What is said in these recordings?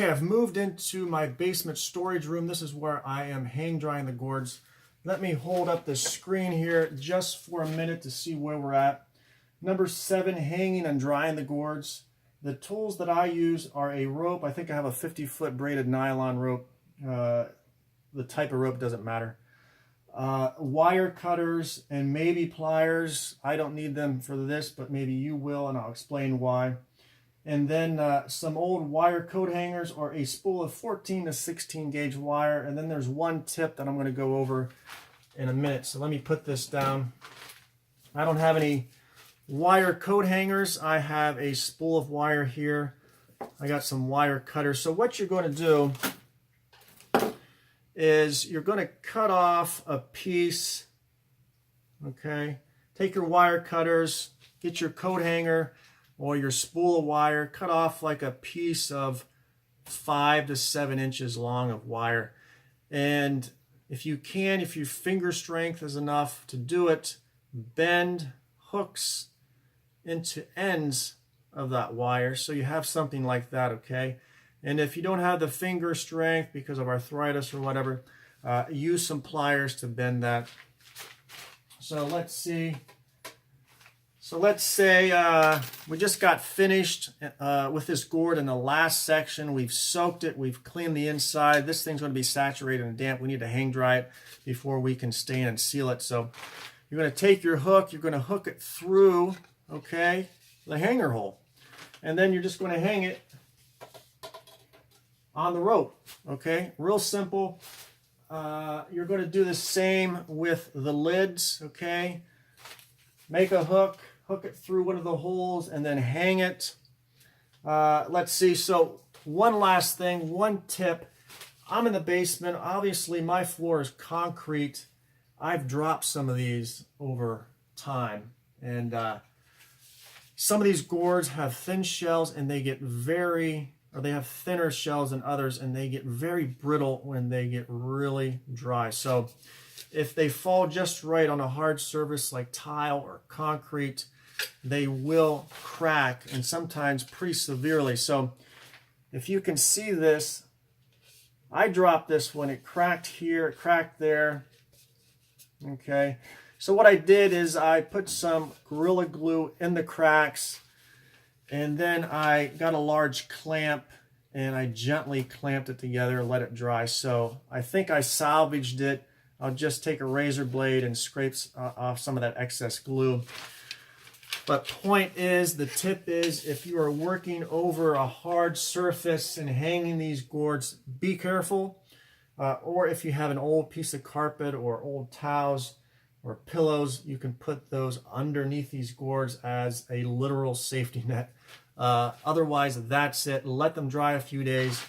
Okay, I've moved into my basement storage room. This is where I am hang drying the gourds. Let me hold up the screen here just for a minute to see where we're at. Number 7, hanging and drying the gourds. The tools that I use are a rope. I think I have a 50-foot braided nylon rope. The type of rope doesn't matter. Wire cutters and maybe pliers. I don't need them for this, but maybe you will, and I'll explain why. And then some old wire coat hangers or a spool of 14 to 16 gauge wire. And then there's one tip that I'm going to go over in a minute. So let me put this down. I don't have any wire coat hangers. I have a spool of wire here. I got some wire cutters. So what you're going to do is you're going to cut off a piece. Okay, take your wire cutters, get your coat hanger or your spool of wire, cut off like a piece of 5 to 7 inches long of wire. And if you can, if your finger strength is enough to do it, bend hooks into ends of that wire so you have something like that, okay? And if you don't have the finger strength because of arthritis or whatever, use some pliers to bend that. So let's see. So let's say we just got finished with this gourd in the last section. We've soaked it, we've cleaned the inside. This thing's going to be saturated and damp. We need to hang dry it before we can stain and seal it. So you're going to take your hook, you're going to hook it through, okay, the hanger hole. And then you're just going to hang it on the rope, okay? Real simple. You're going to do the same with the lids, okay? Make a hook, hook it through one of the holes, and then hang it. Let's see, so one last thing, one tip. I'm in the basement. Obviously, my floor is concrete. I've dropped some of these over time. And some of these gourds have thin shells, and they get they have thinner shells than others, and they get very brittle when they get really dry. So if they fall just right on a hard surface like tile or concrete, they will crack, and sometimes pretty severely. So if you can see this, I dropped this when it cracked here, it cracked there. Okay, so what I did is I put some Gorilla Glue in the cracks, and then I got a large clamp and I gently clamped it together and let it dry. So I think I salvaged it. I'll just take a razor blade and scrape off some of that excess glue. But point is, the tip is, if you are working over a hard surface and hanging these gourds, be careful. Or if you have an old piece of carpet or old towels or pillows, you can put those underneath these gourds as a literal safety net. Otherwise, that's it. Let them dry a few days.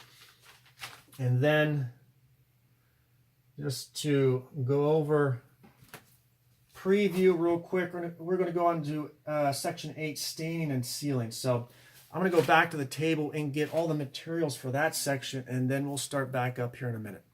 And then, just to go over preview real quick, we're going to go on to section 8, staining and sealing. So I'm going to go back to the table and get all the materials for that section, and then we'll start back up here in a minute.